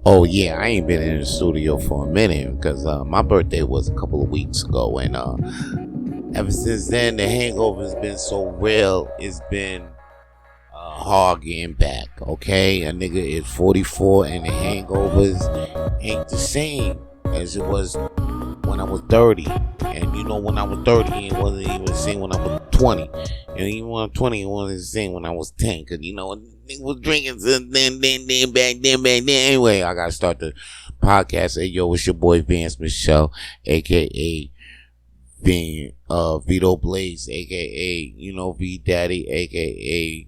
Oh yeah, I ain't been in the studio for a minute because my birthday was a couple of weeks ago, and ever since then the hangover has been so real. It's been hard getting back. Okay, a nigga is 44, and the hangovers ain't the same as it was when I was 30. And you know, when I was 30, it wasn't even the same when I was 20. And even when I was 20, it wasn't the same when I was 10. Because, you know, nigga was drinking back then. Anyway, I got to start the podcast. Hey, yo, it's your boy Vance Michelle, a.k.a. Vito Blaze, a.k.a., you know, V Daddy, a.k.a.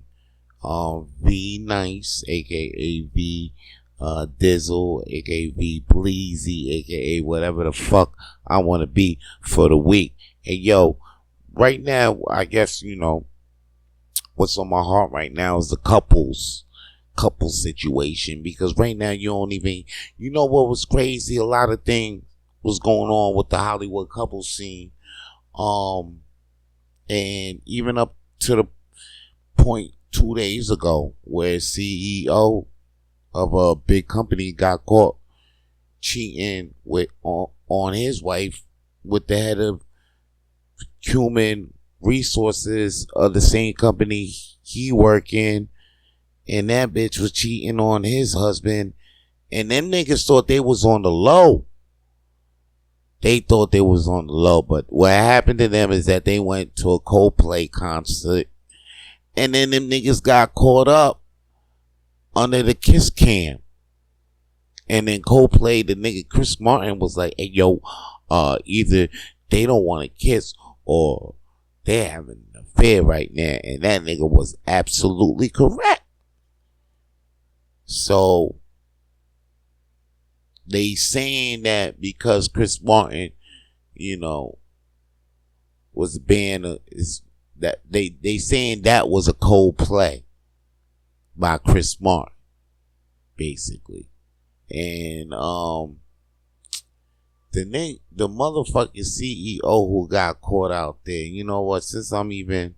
V Nice, aka V Dizzle, aka V Bleezy, aka whatever the fuck I want to be for the week. And yo, right now, I guess, you know, what's on my heart right now is the couple situation, because right now you don't even, you know what was crazy? A lot of things was going on with the Hollywood couple scene, and even up to the point 2 days ago where CEO of a big company got caught cheating with on his wife with the head of human resources of the same company he work in, and that bitch was cheating on his husband, and them niggas thought they was on the low. They thought they was on the low, but what happened to them is that they went to a Coldplay concert, and then them niggas got caught up under the kiss cam. And then Coldplay, the nigga Chris Martin was like, hey, yo, either they don't want to kiss or they're having an affair right now. And that nigga was absolutely correct. So they saying that because Chris Martin, you know, was a band, that they saying that was a Coldplay by Chris Martin, basically. And the motherfucking CEO who got caught out there, you know what, since I'm even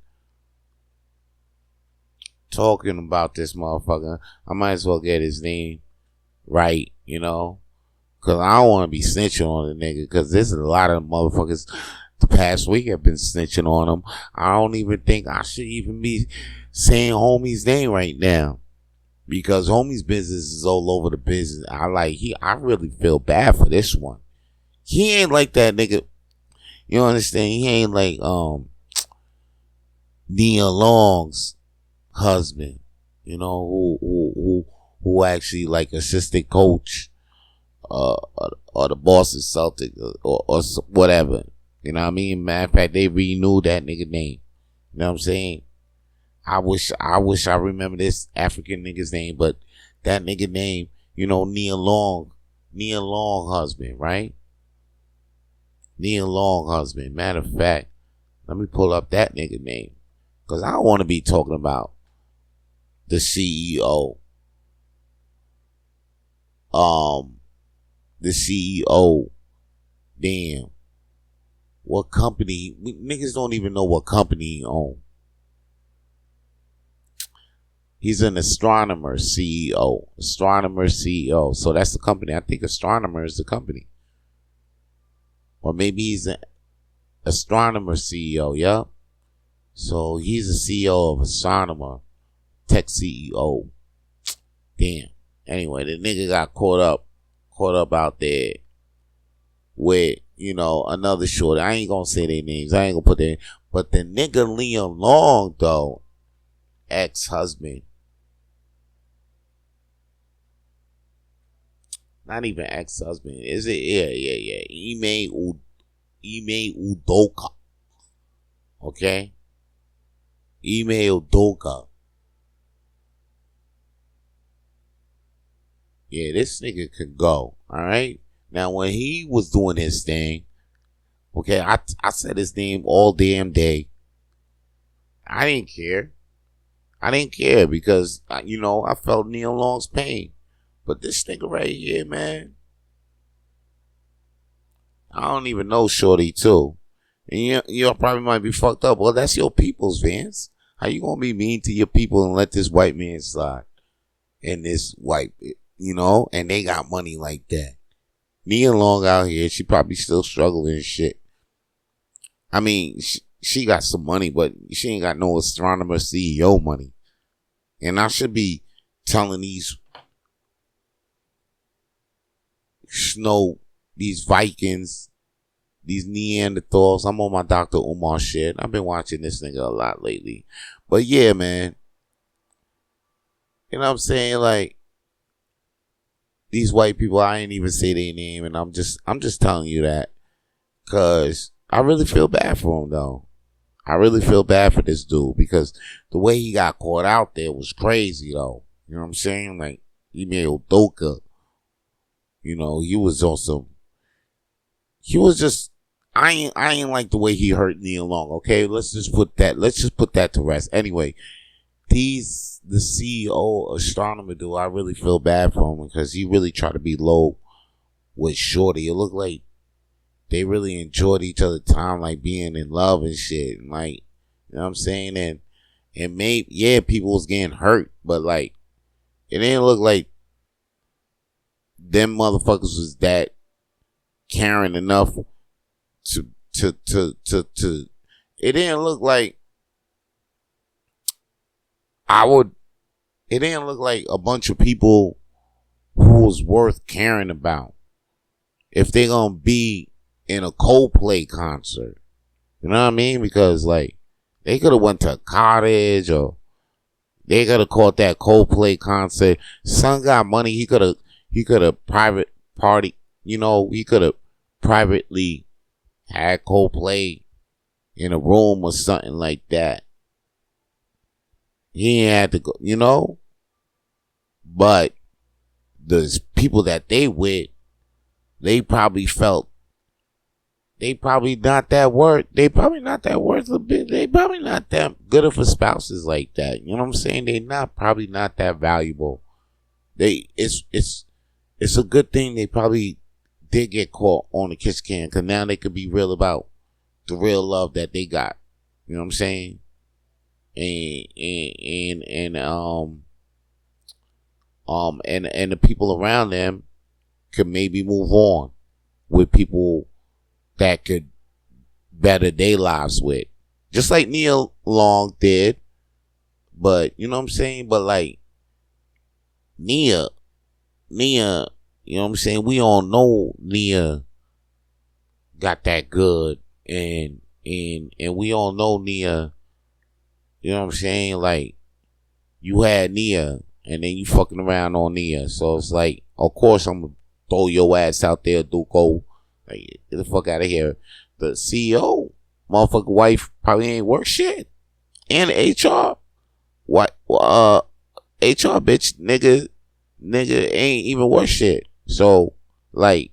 talking about this motherfucker, I might as well get his name right, you know, because I don't want to be snitching on the nigga, because there's a lot of motherfuckers the past week have been snitching on him. I don't even think I should even be saying homie's name right now, because homie's business is all over the business. I really feel bad for this one. He ain't like that nigga. You understand? He ain't like Nia Long's husband, you know, who actually like assistant coach or the Boston Celtics or whatever. You know what I mean? Matter of fact, they renewed that nigga name. You know what I'm saying? I wish I remember this African nigga's name, but that nigga name, you know, Nia Long husband, right? Nia Long husband. Matter of fact, let me pull up that nigga name, because I don't want to be talking about the CEO. The CEO. Damn. What company? Niggas don't even know what company he owns. He's an astronomer CEO. Astronomer CEO. So that's the company. I think astronomer is the company. Or maybe he's an astronomer CEO, yeah? So he's a CEO of astronomer, tech CEO. Damn. Anyway, the nigga got caught up out there with, you know, another shorty. I ain't gonna say their names. I ain't gonna put their, but the nigga Liam Long, though, ex-husband, not even ex-husband, is it? Yeah. Ime Udoka. Okay? Ime Udoka. Yeah, this nigga could go. Alright? Now, when he was doing his thing, okay, I said his name all damn day. I didn't care because, you know, I felt Neil Long's pain. But this nigga right here, man, I don't even know shorty too. And you probably might be fucked up. Well, that's your people's, Vance. How you gonna be mean to your people and let this white man slide? And this white, and they got money like that. Nia Long out here, she probably still struggling and shit. I mean, she got some money, but she ain't got no astronomer CEO money. And I should be telling these Vikings, these Neanderthals. I'm on my Dr. Umar shit. I've been watching this nigga a lot lately. But yeah, man. You know what I'm saying? Like, these white people, I ain't even say their name, and I'm just telling you that. Cause I really feel bad for him though. I really feel bad for this dude because the way he got caught out there was crazy though. You know what I'm saying? Like, he made Udoka. He was on some. He was just. I ain't like the way he hurt Nia Long. Okay, let's just put that to rest. Anyway, the CEO astronomer dude, I really feel bad for him because he really tried to be low with Shorty. It looked like they really enjoyed each other's time, like being in love and shit. And like, you know what I'm saying? And maybe, yeah, people was getting hurt, but like, it didn't look like them motherfuckers was that caring enough to it didn't look like it didn't look like a bunch of people who was worth caring about if they gonna be in a Coldplay concert. You know what I mean? Because like, they could have went to Cottage, or they could have caught that Coldplay concert. Son got money. He could have private party. He could have privately had Coldplay in a room or something like that. He ain't had to go, but the people that they with, they probably felt they probably not that worth a bit. They probably not that good of a spouses like that. You know what I'm saying? They probably not that valuable. It's a good thing they probably did get caught on the kiss cam, because now they could be real about the real love that they got. You know what I'm saying? And the people around them could maybe move on with people that could better their lives with. Just like Nia Long did. But, you know what I'm saying? But like, Nia, you know what I'm saying? We all know Nia got that good. And we all know Nia, you know what I'm saying? Like, you had Nia, and then you fucking around on Nia. So it's like, of course I'm gonna throw your ass out there, Duco. Like, get the fuck out of here. The CEO, motherfucking wife, probably ain't worth shit. And HR, what? HR bitch, nigga ain't even worth shit. So, like,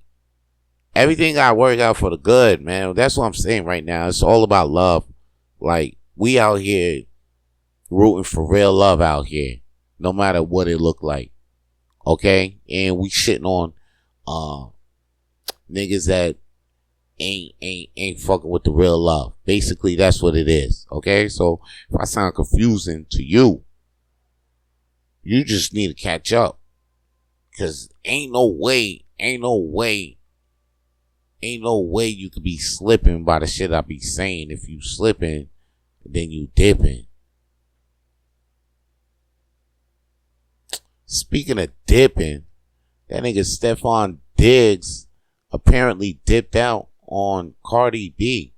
everything got worked out for the good, man. That's what I'm saying right now. It's all about love. Like, we out here rooting for real love out here, no matter what it look like. Okay? And we shitting on niggas that ain't fucking with the real love. Basically, that's what it is. Okay? So if I sound confusing to you, you just need to catch up. Cause ain't no way you could be slipping by the shit I be saying. If you slipping, then you dipping. Speaking of dipping, that nigga Stephon Diggs apparently dipped out on Cardi B.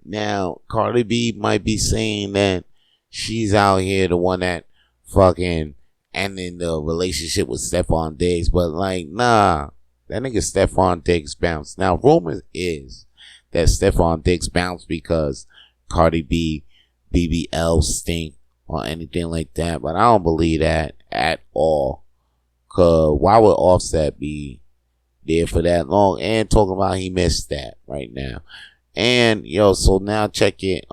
Now, Cardi B might be saying that she's out here the one that fucking ending the relationship with Stephon Diggs, but like, nah, that nigga Stephon Diggs bounced. Now, rumor is that Stephon Diggs bounced because Cardi B, BBL stink or anything like that, but I don't believe that at all. Cause why would Offset be there for that long and talking about he missed that right now? And so now check it.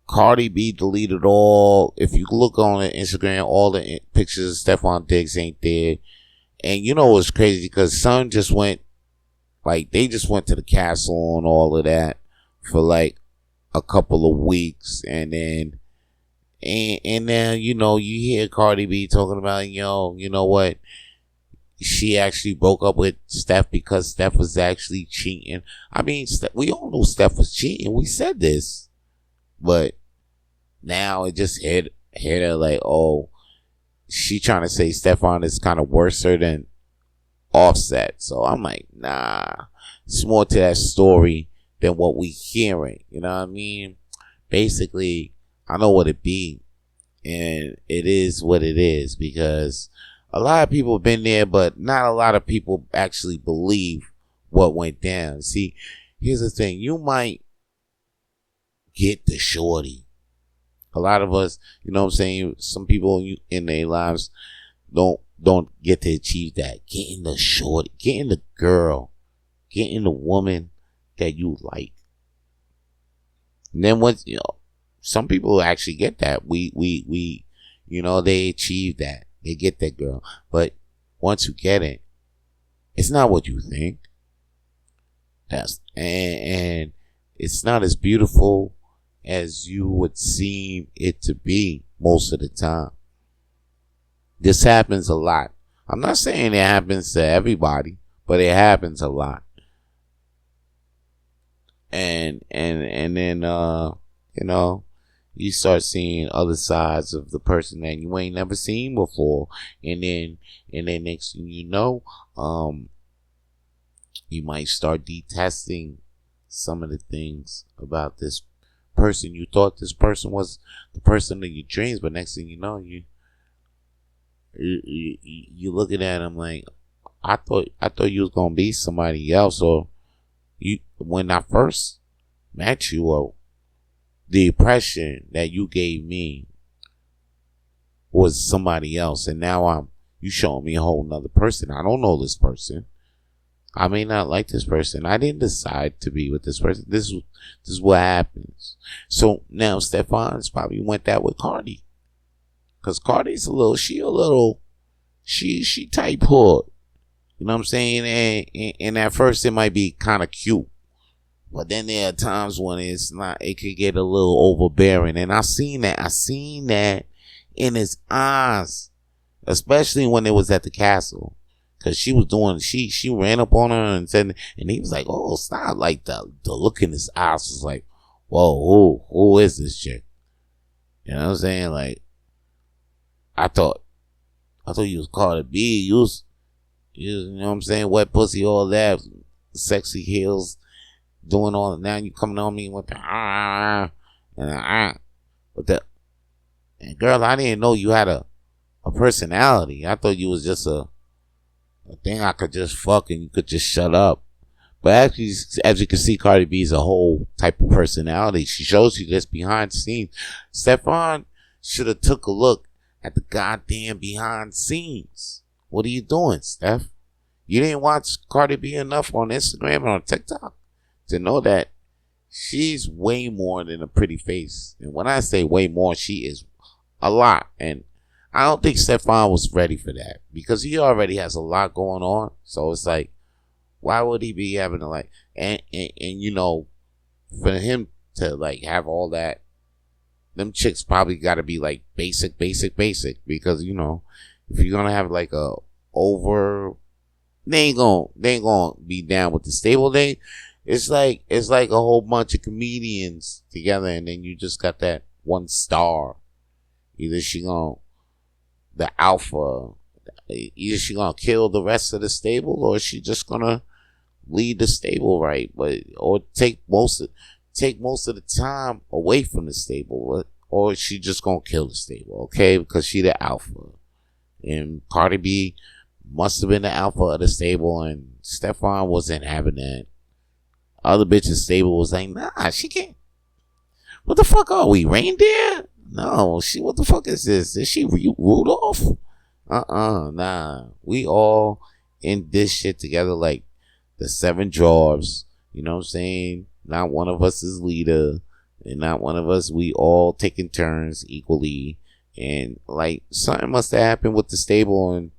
Cardi B deleted all. If you look on Instagram, all the pictures of Stephon Diggs ain't there. And what's crazy? Because Son just went, like, they just went to the castle and all of that for like a couple of weeks, and then And then, you hear Cardi B talking about, you know what? She actually broke up with Steph because Steph was actually cheating. I mean, we all know Steph was cheating. We said this. But now it just hit her like, oh, she trying to say Stephon is kind of worser than Offset. So I'm like, nah. It's more to that story than what we hearing. You know what I mean? Basically, I know what it be. And it is what it is, because a lot of people have been there, but not a lot of people actually believe what went down. See, here's the thing. You might get the shorty. A lot of us, you know what I'm saying? Some people in their lives don't get to achieve that. Getting the shorty, getting the girl, getting the woman that you like. And then once, some people actually get that. We they achieve that. They get that girl. But once you get it, it's not what you think. And it's not as beautiful as you would seem it to be most of the time. This happens a lot. I'm not saying it happens to everybody, but it happens a lot. And then you start seeing other sides of the person that you ain't never seen before. And then next thing you know, you might start detesting some of the things about this person. You thought this person was the person of your dreams, but next thing you know, you looking at him like, I thought you was gonna be somebody else, or when I first met you, or the impression that you gave me was somebody else, and now you showing me a whole nother person. I don't know this person. I may not like this person. I didn't decide to be with this person. This is what happens. So now Stephon's probably went that with Cardi, cause Cardi's she type hood. You know what I'm saying? And at first it might be kind of cute, but then there are times when it's not. It could get a little overbearing, and I seen that in his eyes, especially when it was at the castle, because she was doing. She ran up on her and said, and he was like, "Oh, stop!" Like the look in his eyes was like, "Whoa, who is this chick?" You know what I'm saying? Like, I thought you was Cardi B. You know what I'm saying? Wet pussy, all that, sexy heels, doing all. Now you coming on me with the and girl, I didn't know you had a personality. I thought you was just a thing I could just fuck and you could just shut up. But actually, as you can see, Cardi B is a whole type of personality. She shows you this behind the scenes. Stephon should have took a look at the goddamn behind the scenes. What are you doing, Steph? You didn't watch Cardi B enough on Instagram and on TikTok to know that she's way more than a pretty face. And when I say way more, she is a lot. And I don't think Stephon was ready for that, because he already has a lot going on. So it's like, why would he be having to like, and for him to like have all that, them chicks probably got to be like basic, because if you're gonna have like a over, they ain't gonna be down with the stable. It's like a whole bunch of comedians together, and then you just got that one star. Either she gonna the alpha, either she gonna kill the rest of the stable, or she just gonna lead the stable right, or take most of the time away from the stable, or she just gonna kill the stable, okay? Because she the alpha, and Cardi B must have been the alpha of the stable, and Stephon wasn't having that. Other bitches stable was like, nah, she can't. What the fuck are we, reindeer? No, what the fuck is this? Is she Rudolph? Nah. We all in this shit together like the 7 dwarves. You know what I'm saying? Not one of us is leader, and not one of us. We all taking turns equally, and like something must have happened with the stable, and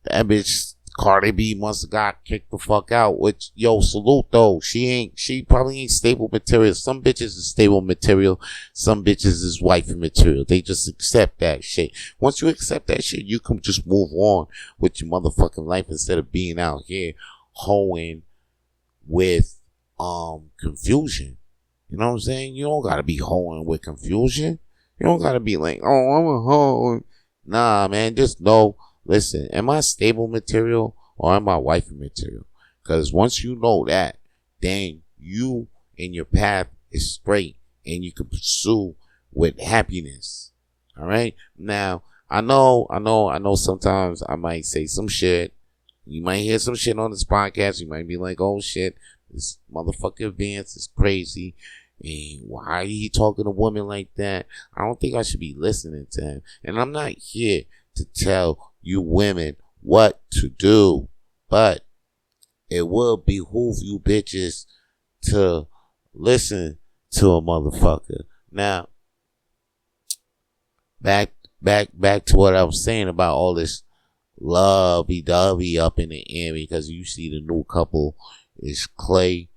that bitch Cardi B must have got kicked the fuck out. Which, yo, salute though. She probably ain't stable material. Some bitches is stable material. Some bitches is wifey material. They just accept that shit. Once you accept that shit, you can just move on with your motherfucking life instead of being out here hoeing with confusion. You know what I'm saying? You don't gotta be hoeing with confusion. You don't gotta be like, oh, I'm a hoe. Nah, man, just know, listen, am I stable material or am I wifey material? Because once you know that, then you and your path is straight and you can pursue with happiness. All right? Now, I know sometimes I might say some shit. You might hear some shit on this podcast. You might be like, oh shit, this motherfucker Vance is crazy. And why are he talking to women like that? I don't think I should be listening to him. And I'm not here to tell you women what to do. But it will behoove you bitches to listen to a motherfucker. Now, back to what I was saying about all this lovey-dovey up in the air, because you see the new couple is Clay.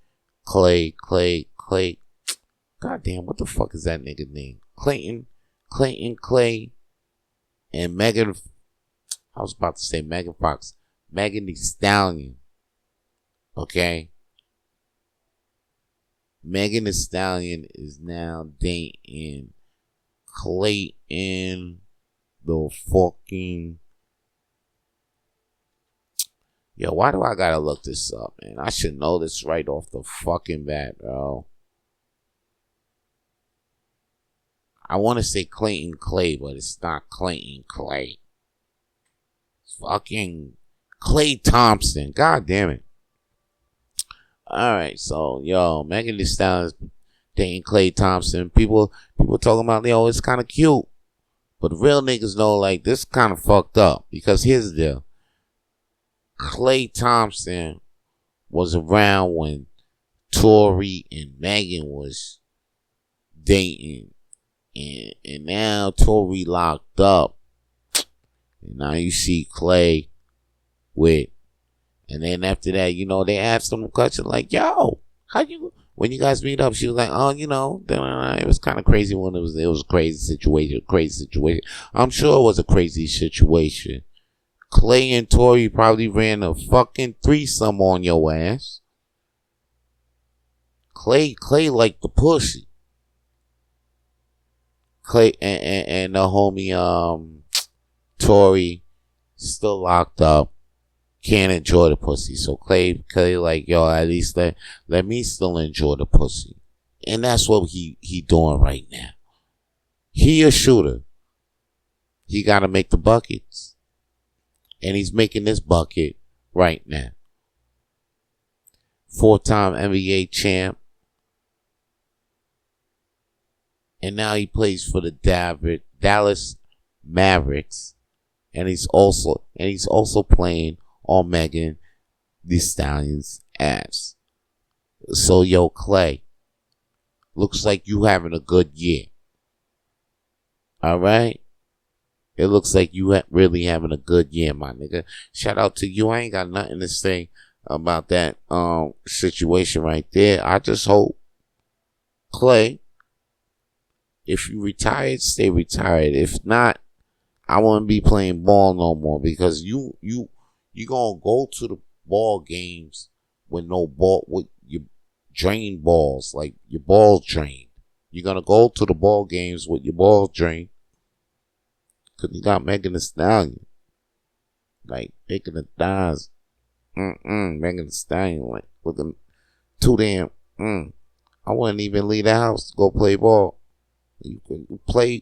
God damn, what the fuck is that nigga name? Clayton, Clay, and Megan. I was about to say Megan Fox. Megan Thee Stallion. Okay? Megan Thee Stallion is now dating Clayton the fucking... Yo, why do I gotta look this up, man? I should know this right off the fucking bat, bro. I want to say Clayton Clay, but it's not Clayton Clay. It's fucking Clay Thompson. God damn it. Alright, so, yo, Megan Thee Stallion is dating Clay Thompson. People talking about, yo, it's kind of cute. But the real niggas know, like, this kind of fucked up. Because here's the deal. Clay Thompson was around when Tory and Megan was dating. And now Tory locked up. And now you see Clay with. And then after that, you know, they asked him a question like, yo, when you guys meet up, she was like, oh, you know, it was kind of crazy when it was a crazy situation. I'm sure it was a crazy situation. Clay and Tory probably ran a fucking threesome on your ass. Clay liked the pussy. Clay and the homie Tory still locked up, can't enjoy the pussy. So Clay like, yo, at least let me still enjoy the pussy. And that's what he doing right now. He a shooter. He gotta make the buckets. And he's making this bucket right now. 4-time NBA champ. And now he plays for the Dallas Mavericks. And he's also playing on Megan Thee Stallion's ass. So, yo, Clay, looks like you having a good year. Alright? It looks like you really having a good year, my nigga. Shout out to you. I ain't got nothing to say about that situation right there. I just hope, Clay, if you retired, stay retired. If not, I won't be playing ball no more, because you gonna go to the ball games with no ball, with your drained balls, like your balls drained. You're gonna go to the ball games with your balls drained, because you got Megan Thee Stallion, like making the thighs, Megan Thee Stallion, like with them too damn. I wouldn't even leave the house to go play ball. You can play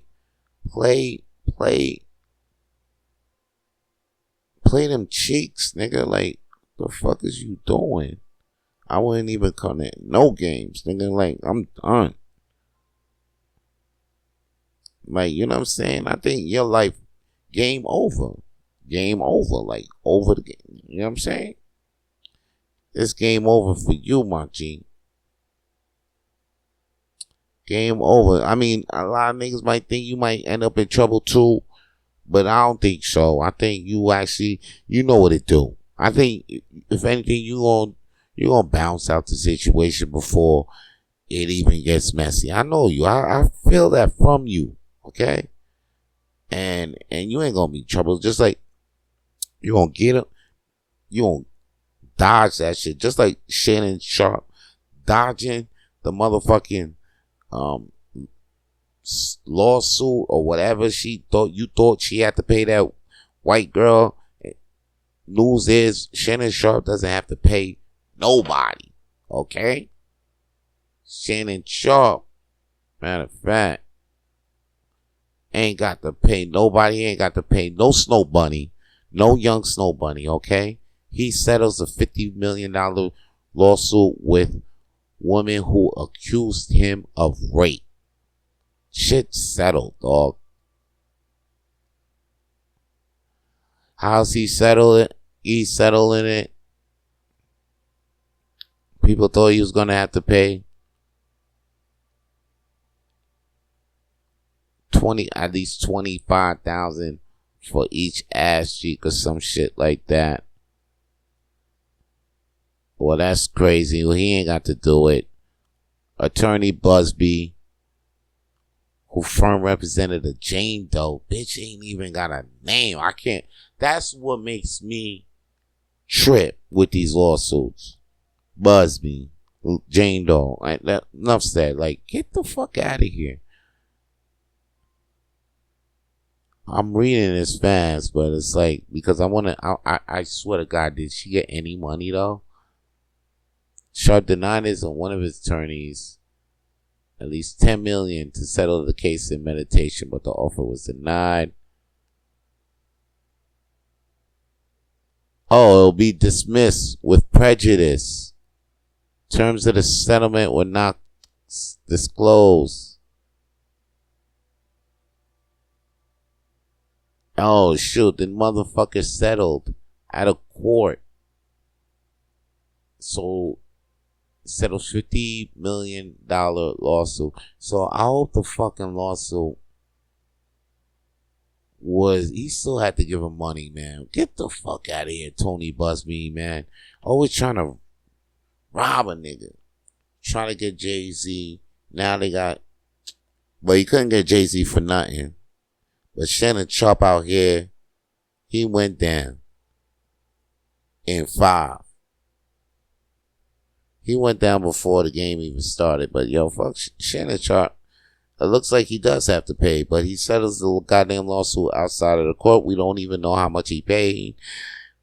them cheeks, nigga. Like, the fuck is you doing? I wouldn't even come in no games, nigga. Like, I'm done. Like, you know what I'm saying? I think your life, game over. Like, over the game. You know what I'm saying? It's game over for you, my G. Game over. I mean, a lot of niggas might think you might end up in trouble too, but I don't think so. I think you actually, you know what it do. I think if anything, you gonna bounce out the situation before it even gets messy. I know you. I feel that from you. Okay, and you ain't gonna be in trouble. Just like you gonna get him, you gonna dodge that shit. Just like Shannon Sharp dodging the motherfucking lawsuit or whatever you thought she had to pay that white girl. News is Shannon Sharp doesn't have to pay nobody. Okay? Shannon Sharp, matter of fact, ain't got to pay nobody. He ain't got to pay no Snow Bunny, no young Snow Bunny. Okay? He settles a $50 million lawsuit with women who accused him of rape. Shit settled, dog. How's he settle it? He's settling it. People thought he was gonna have to pay at least $25,000 for each ass cheek or some shit like that. Well, that's crazy. Well, he ain't got to do it. Attorney Busby, who firm represented a Jane Doe, bitch ain't even got a name. I can't. That's what makes me trip with these lawsuits. Busby, Jane Doe. Enough said. Like, get the fuck out of here. I'm reading this fast, but it's like, because I swear to God, did she get any money though? Sharp denied this on one of his attorneys at least $10 million to settle the case in meditation, but the offer was denied. Oh, it'll be dismissed with prejudice. Terms of the settlement were not disclosed. Oh, shoot. The motherfucker settled out of court. So, settled $50 million lawsuit. So, I hope the fucking lawsuit he still had to give him money, man. Get the fuck out of here, Tony Busby, man. Always trying to rob a nigga. Trying to get Jay-Z. Now they got, but you couldn't get Jay-Z for nothing. But Shannon Sharp out here, he went down in 5. He went down before the game even started. But yo, fuck Shannon Sharp. It looks like he does have to pay, but he settles the goddamn lawsuit outside of the court. We don't even know how much he paid.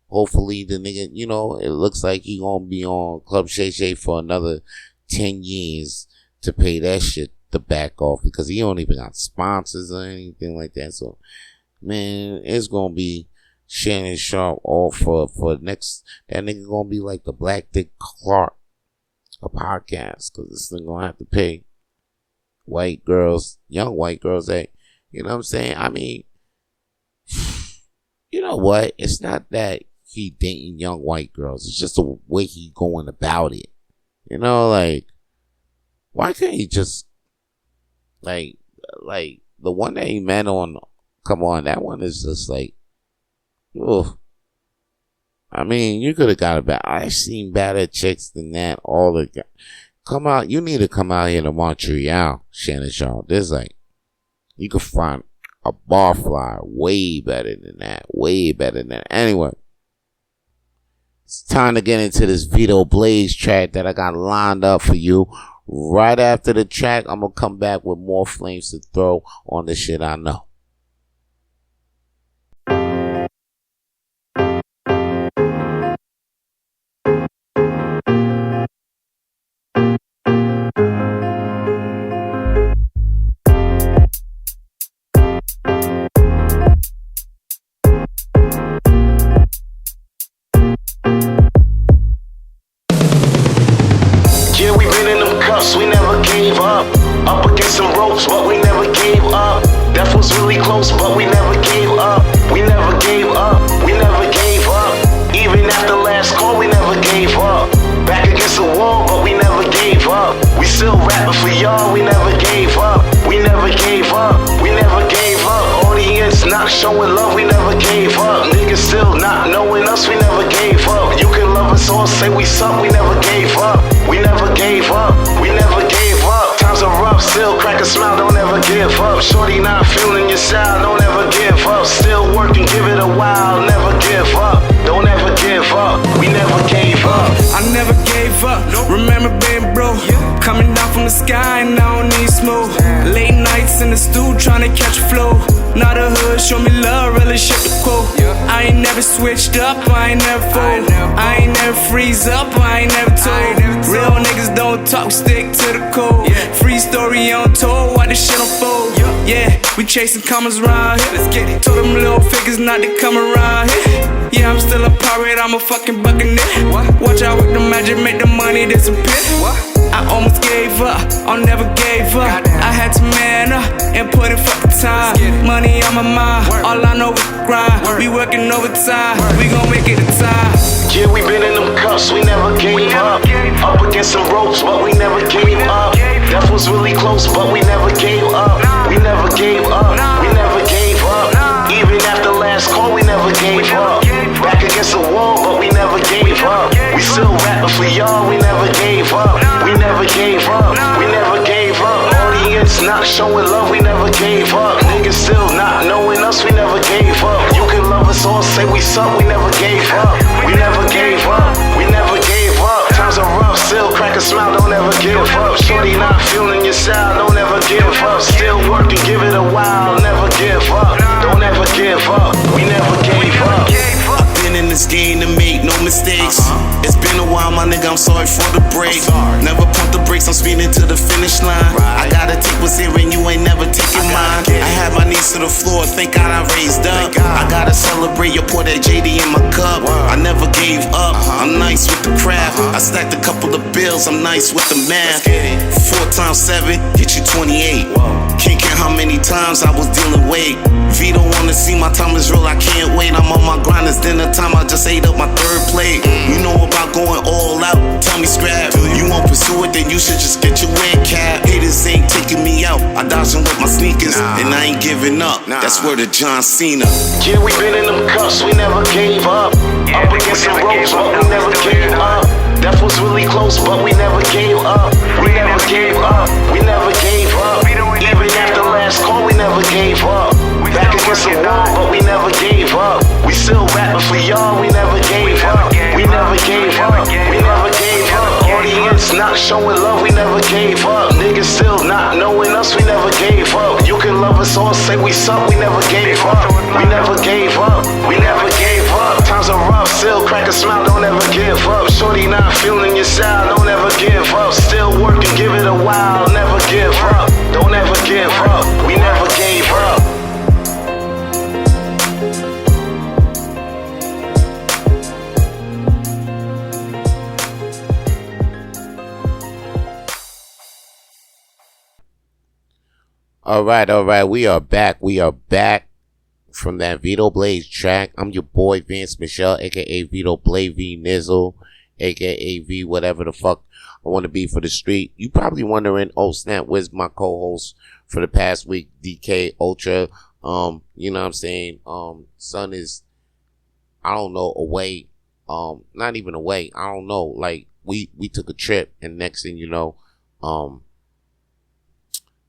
Hopefully the nigga, it looks like he gonna be on Club Shay Shay for another 10 years to pay that shit to back off, because he don't even got sponsors or anything like that. So, man, it's gonna be Shannon Sharp all for next. That nigga gonna be like the Black Dick Clark of podcasts, because this nigga gonna have to pay white girls, young white girls, you know what I'm saying? I mean, you know what? It's not that he dating young white girls. It's just the way he going about it. Like, why can't he just, like the one that he met on, come on, that one is just like, ugh. I mean, you could have got about, I've seen better chicks than that all the time. Come out, you need to come out here to Montreal, Shannon Sharp. There's like, you could find a bar flyer way better than that. Way better than that. Anyway, it's time to get into this Vito Blaze track that I got lined up for you. Right after the track, I'm going to come back with more flames to throw on the shit I know. We never gave up. Up against some ropes, but we never gave up. Death was really close, but we never gave up. We never gave up. We never gave up. Even after last call, we never gave up. Back against the wall, but we never gave up. We still rapping for y'all, we never gave up. We never gave up. We never gave up. Audience not showing love, we never gave up. Niggas still not knowing us, we never gave up. all say we suck, we never gave up. We never gave up, we never gave up. Times are rough, still crack a smile, don't ever give up. Shorty not feeling your style, don't ever give up. Still working, give it a while, never give up. Don't ever give up, we never gave up. I never gave up, remember being broke. Coming down from the sky and I don't need smoke. Late nights in the stew trying to catch a flow. Now the hood show me love, really shit the quote. I ain't never switched up, I ain't never fold. I ain't never freeze up, I ain't never told. Real niggas don't talk, stick to the code. Free story untold, why this shit unfold. Yeah, we chasing commas around here. Let's get it. Told them little figures not to come around here. Yeah, I'm still a pirate, I'm a fucking buccaneer. Watch out with the magic, make the money disappear. I almost gave up, I never gave up. I had to man up and put in fucking time. Money on my mind, all I know is grind. We working overtime, we gon' make it a time. Yeah, we been in them cuffs, we never gave up. Up against some ropes, but we never gave up. Death was really close, but we never gave up. We never gave up, we never gave up. Even after last call, we never gave up. Back against the wall, but we never gave up. We still rapping for y'all, we never gave up. We never gave up, we never gave up. Audience not showing love, we never gave up. Niggas still not knowing us, we never gave up. You can love us all, say we suck, we never gave up. We never gave up, we never gave up. Times are rough, still crack a smile, don't ever give up. Shorty not feeling your style, don't ever give up. Still working, give it a while, never give up. Don't ever give up, we never gave up. Been in this game to make no mistakes. It's been a while, my nigga, I'm sorry for the break. Never pump the brakes, I'm speeding to the finish line. I gotta take what's here and you ain't never taking mine. I had my knees to the floor, thank God I raised up. I gotta celebrate, you pour that JD in my cup. I never gave up, I'm nice with the craft. I stacked a couple of bills, I'm nice with the math. 4 times 7, get you 28. Can't count how many times I was dealing weight. Vito wanna see my time is real, I can't wait. I'm on my grind, it's dinner time, I just ate up my 3rd plate. You know about going all out, tell me scrap. You won't pursue it, then you should just get your wig cap. Haters ain't taking me out, I dodging with my sneakers. And I ain't giving up, that's word of John Cena. Yeah, we been in them cuffs, we never gave up. Up against some ropes, but we never gave up. Death was really close, but we never gave up. We never gave up, we never gave up. Even after last call, we never gave up. Back against the wall, but we never gave up. We still rapping for y'all, we never gave up. We never gave up, we never gave up. Audience not showing love, we never gave up. Niggas still not knowing us, we never gave up. You can love us all, say we suck, we never gave up. We never gave up, we never gave up. Times are rough, still crack a smile, don't ever give up. Shorty not feeling your style, don't ever give up. Still working, give it a while, never give up. Don't ever give up, we never gave up. All right. We are back from that Vito Blaze track. I'm your boy Vince Michelle, aka Vito Blaze V Nizzle, aka V whatever the fuck I want to be for the street. You probably wondering, oh snap, where's my co-host for the past week, DK Ultra? You know what I'm saying? Son is, I don't know, away. Not even away. I don't know. Like we took a trip, and next thing you know,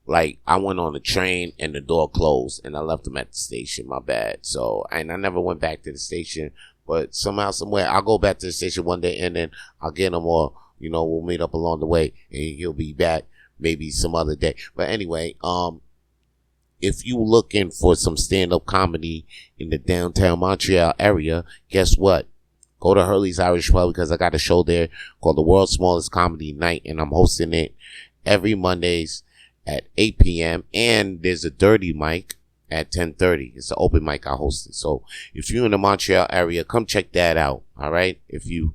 like I went on the train and the door closed and I left him at the station. My bad. So, and I never went back to the station, but somehow, somewhere, I'll go back to the station one day and then I'll get him, or, you know, we'll meet up along the way and he'll be back maybe some other day. But anyway, if you looking for some stand-up comedy in the downtown Montreal area, guess what? Go to Hurley's Irish Pub, because I got a show there called The World's Smallest Comedy Night, and I'm hosting it every Mondays at 8 p.m. And there's a dirty mic at 10:30. It's an open mic I hosted. So if you're in the Montreal area, come check that out. All right. If you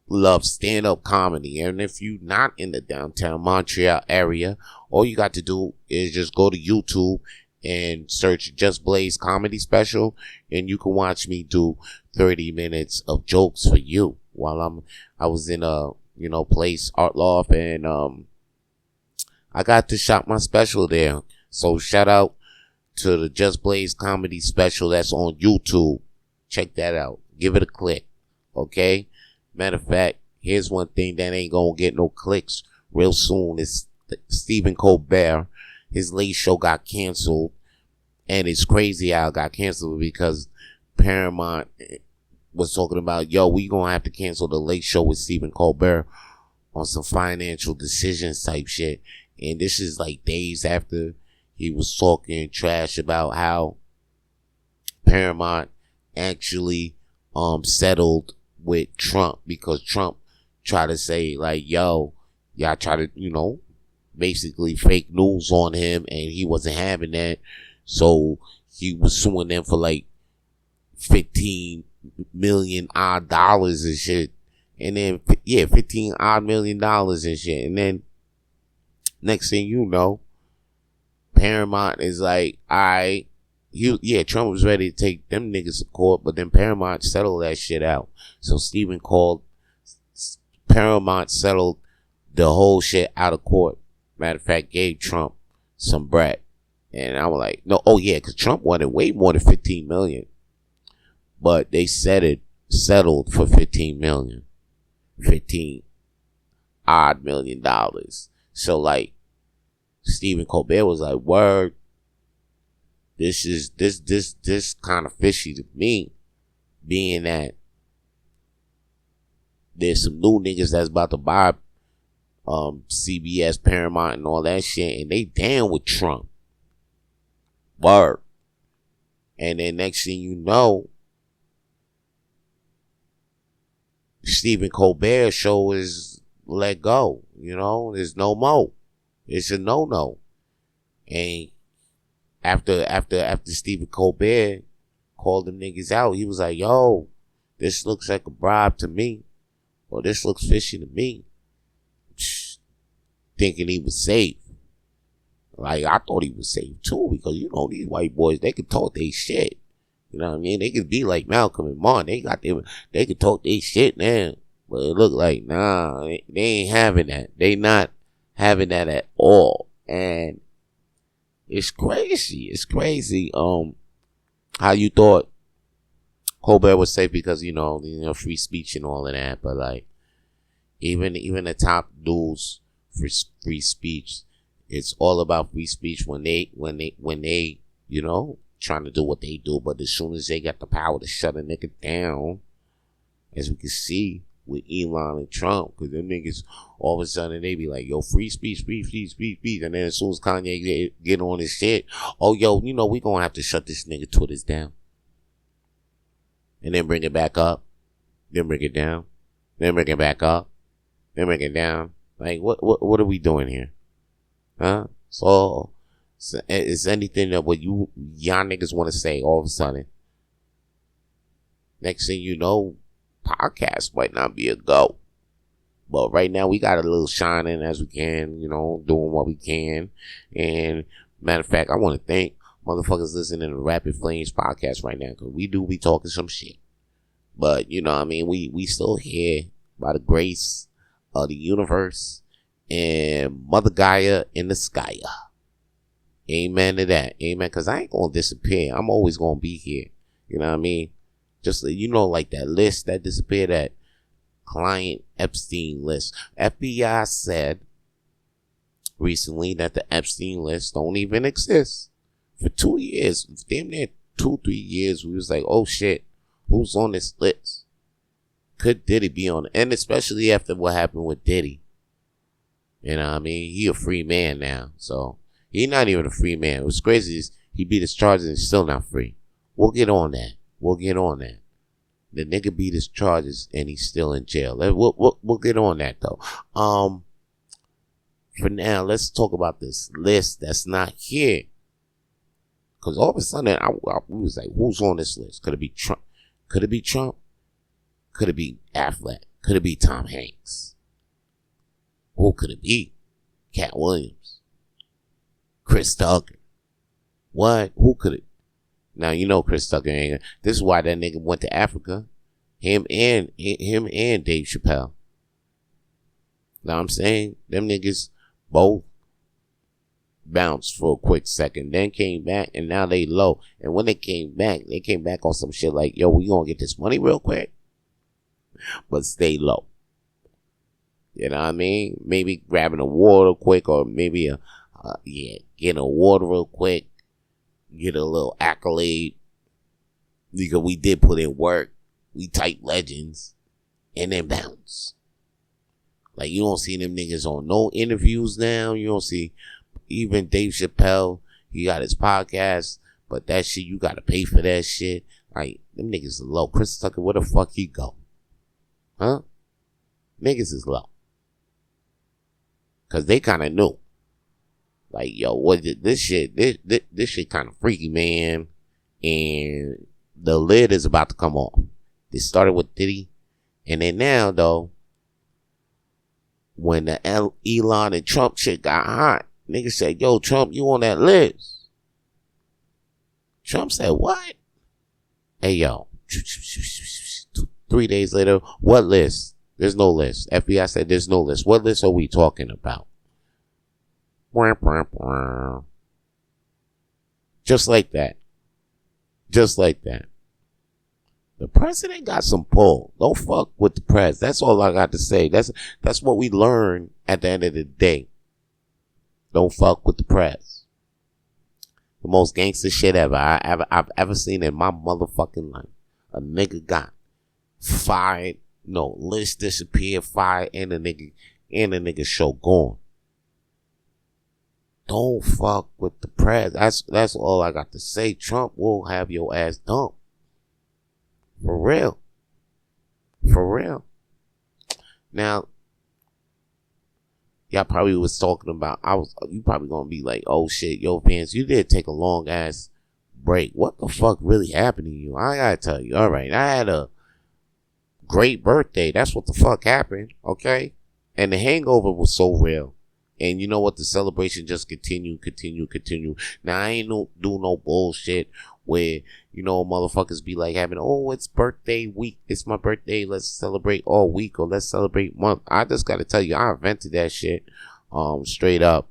love stand-up comedy, and if you're not in the downtown Montreal area, all you got to do is just go to YouTube and search Just Blaze Comedy Special, and you can watch me do 30 minutes of jokes for you while I was in a, you know, place, Art Loft, and I got to shop my special there. So shout out to the Just Blaze Comedy Special that's on YouTube. Check that out. Give it a click. Okay? Matter of fact, here's one thing that ain't gonna get no clicks real soon. Is Stephen Colbert. His late show got canceled. And it's crazy how it got canceled because Paramount was talking about, yo, we gonna have to cancel the late show with Stephen Colbert on some financial decisions type shit. And this is like days after he was talking trash about how Paramount actually settled with Trump because Trump tried to say like, yo, y'all try to, basically fake news on him and he wasn't having that. So he was suing them for like $15 million odd dollars and shit. And then, $15 odd million dollars and shit. And then next thing you know, Paramount is like, alright, Trump was ready to take them niggas to court, but then Paramount settled that shit out. So Paramount settled the whole shit out of court. Matter of fact, gave Trump some bread. And I was like, no, because Trump wanted way more than $15 million. But they settled for $15 million. $15 odd million dollars. So like, Stephen Colbert was like, word, this kind of fishy to me, being that there's some new niggas that's about to buy CBS, Paramount, and all that shit, and they down with Trump. Word. And then next thing you know, Stephen Colbert's show is let go. There's no more. It's a no-no. And after Stephen Colbert called them niggas out, he was like, yo, this looks like a bribe to me. Or this looks fishy to me. Thinking he was safe. Like, I thought he was safe too, because, these white boys, they could talk their shit. You know what I mean? They could be like Malcolm and Martin. They could talk their shit now. But it looked like, nah, they ain't having that. They not having that at all. And it's crazy. It's crazy, how you thought Colbert was safe because, free speech and all of that. But like, even the top dudes for free speech, it's all about free speech when they trying to do what they do. But as soon as they got the power to shut a nigga down, as we can see with Elon and Trump, because them niggas all of a sudden they be like, yo, free speech, and then as soon as Kanye get on his shit, oh yo, we gonna have to shut this nigga Twitters down, and then bring it back up, then bring it down, then bring it back up, then bring it down. Like, what are we doing here? Huh? So it's anything that what y'all niggas want to say all of a sudden. Next thing you know, podcast might not be a go. But right now we got a little shining as we can, doing what we can. And matter of fact, I want to thank motherfuckers listening to Rapid Flames podcast right now, because we do be talking some shit. But, we still here by the grace of the universe and Mother Gaia in the sky. Amen to that. Amen. Because I ain't going to disappear. I'm always going to be here. You know what I mean? Just, like that list that disappeared, that client Epstein list. FBI said recently that the Epstein list don't even exist. For 2 years, damn near 2-3 years, we was like, oh shit, who's on this list? Could Diddy be on it? And especially after what happened with Diddy. You know what I mean? He a free man now. So, he not even a free man. What's crazy is he beat his charges and he's still not free. We'll get on that. The nigga beat his charges and he's still in jail. We'll get on that though. For now, let's talk about this list that's not here. Because all of a sudden, I was like, who's on this list? Could it be Trump? Could it be Trump? Could it be Affleck? Could it be Tom Hanks? Who could it be? Cat Williams? Chris Tucker? What? Who could it? Now, Chris Tucker ain't. This is why that nigga went to Africa. Him and Dave Chappelle. Now I'm saying, them niggas both bounced for a quick second, then came back, and now they low. And when they came back on some shit like, yo, we gonna get this money real quick. but stay low. You know what I mean? Maybe grabbing a water quick, or maybe getting a water real quick, get a little accolade, because we did put in work. We type legends, and then bounce. Like, you don't see them niggas on no interviews now. You don't see even Dave Chappelle. He got his podcast, but that shit, you gotta pay for that shit. Like, them niggas are low. Chris Tucker, where the fuck he go? Huh? Niggas is low. Cause they kinda knew. Like, yo, what this shit kind of freaky, man. And the lid is about to come off. They started with Diddy. And then now, though, when the Elon and Trump shit got hot, niggas said, yo, Trump, you on that list? Trump said, what? Hey, yo. 3 days later, what list? There's no list. FBI said there's no list. What list are we talking about? Just like that. Just like that. The president got some pull. Don't fuck with the press. That's all I got to say. That's what we learn at the end of the day. Don't fuck with the press. The most gangster shit I've ever seen in my motherfucking life. A nigga got fired. No, list disappeared, fired, and the nigga show gone. Don't fuck with the press. That's all I got to say. Trump will have your ass dumped. For real. For real. Now, y'all probably was talking about, you probably gonna be like, oh shit, yo, fans, you did take a long ass break. What the fuck really happened to you? I gotta tell you. Alright, I had a great birthday. That's what the fuck happened, okay? And the hangover was so real. And you know what? The celebration just continue. Now, I ain't do no bullshit where, you know, motherfuckers be like having, oh, it's birthday week. It's my birthday. Let's celebrate all week, or let's celebrate month. I just gotta tell you, I invented that shit, straight up.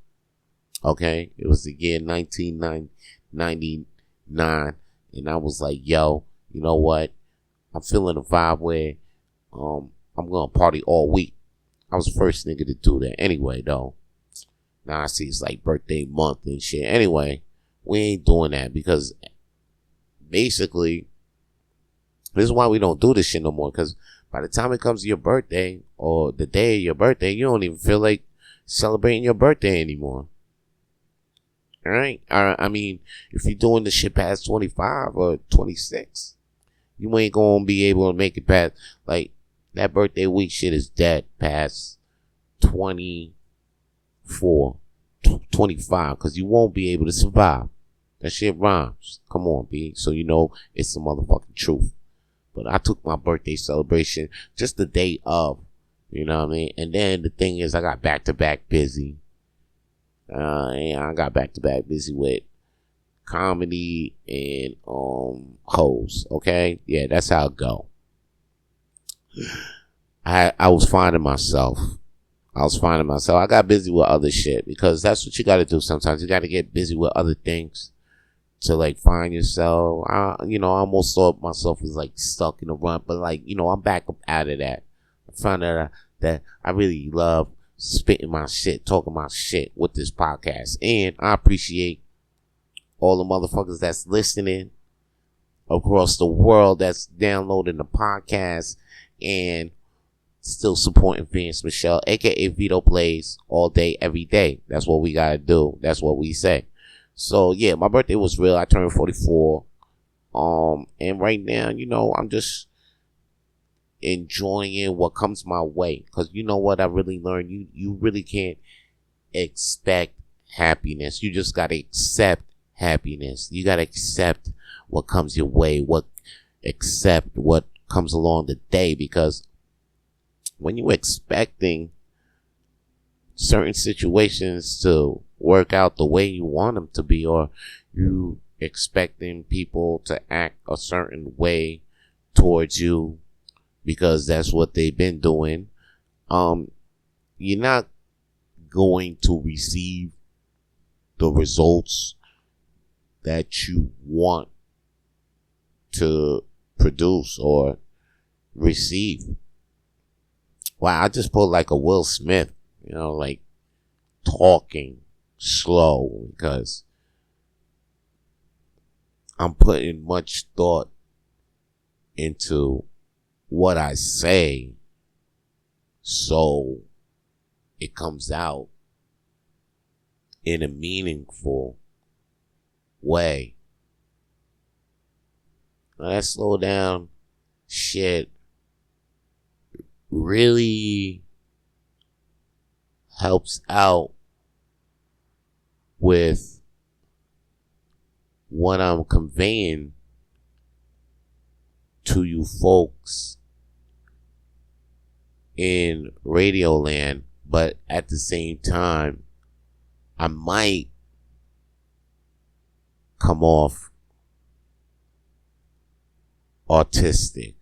Okay? It was the year 1999. And I was like, yo, you know what? I'm feeling a vibe where, I'm gonna party all week. I was the first nigga to do that. Anyway, though. Now I see it's like birthday month and shit. Anyway, we ain't doing that because basically, this is why we don't do this shit no more. Because by the time it comes to your birthday or the day of your birthday, you don't even feel like celebrating your birthday anymore. Alright? I mean, if you're doing the shit past 25 or 26, you ain't gonna be able to make it past, like, that birthday week shit is dead past 24, 25, because you won't be able to survive. That shit rhymes. Come on, B. So you know it's the motherfucking truth. But I took my birthday celebration just the day of. You know what I mean? And then the thing is, I got back-to-back busy. And I got back-to-back busy with comedy and hoes. Okay? Yeah, that's how it go. I was finding myself. I got busy with other shit because that's what you got to do sometimes. You got to get busy with other things to like find yourself. I almost thought myself was like stuck in a rut, but like, you know, I'm back up out of that. I found out that I really love spitting my shit, talking my shit with this podcast. And I appreciate all the motherfuckers that's listening across the world, that's downloading the podcast and still supporting Vince Michelle, aka Vito Blaze, all day, every day. That's what we gotta do. That's what we say. So yeah, my birthday was real. I turned 44. And right now, you know, I'm just enjoying what comes my way. Cause you know what I really learned? You really can't expect happiness. You just gotta accept happiness. You gotta accept what comes your way. Accept what comes along the day, because when you're expecting certain situations to work out the way you want them to be, or you expecting people to act a certain way towards you because that's what they've been doing, you're not going to receive the results that you want to produce or receive. Wow, I just put like a Will Smith, like talking slow, because I'm putting much thought into what I say, so it comes out in a meaningful way. Now, that slow down shit really helps out with what I'm conveying to you folks in Radio Land, but at the same time, I might come off autistic.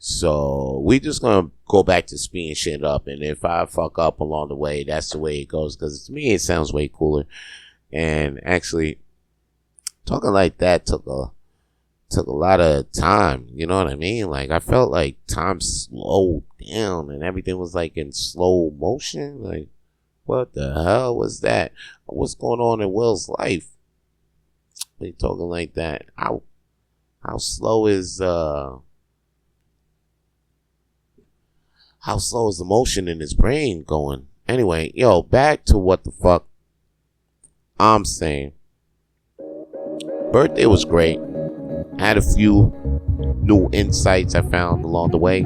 So we just gonna go back to speeding shit up, and if I fuck up along the way, that's the way it goes, because to me it sounds way cooler. And actually, talking like that took a lot of time, you know what I mean? Like, I felt like time slowed down and everything was like in slow motion. Like, what the hell was that? What's going on in Will's life? When you talking like that, how slow is the motion in his brain going? Anyway, back to what the fuck I'm saying. Birthday was great. I had a few new insights I found along the way,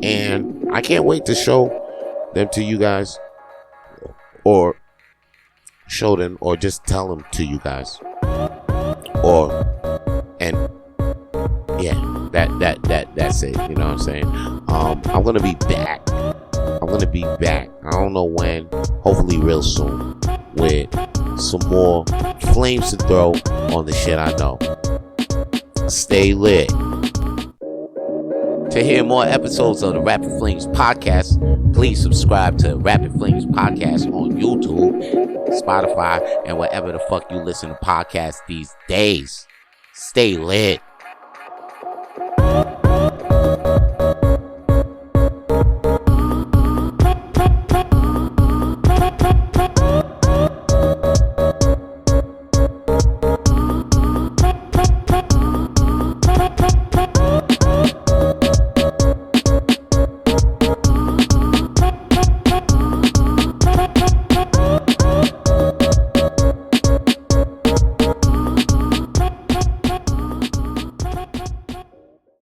and I can't wait to show them to you guys, or show them, or just tell them to you guys, that's it. You know what I'm saying? I'm gonna be back. I don't know when. Hopefully real soon, with some more flames to throw on the shit I know. Stay lit. To hear more episodes of the Rapid Flames podcast, please subscribe to Rapid Flames podcast on YouTube, Spotify, and wherever the fuck you listen to podcasts these days. Stay lit.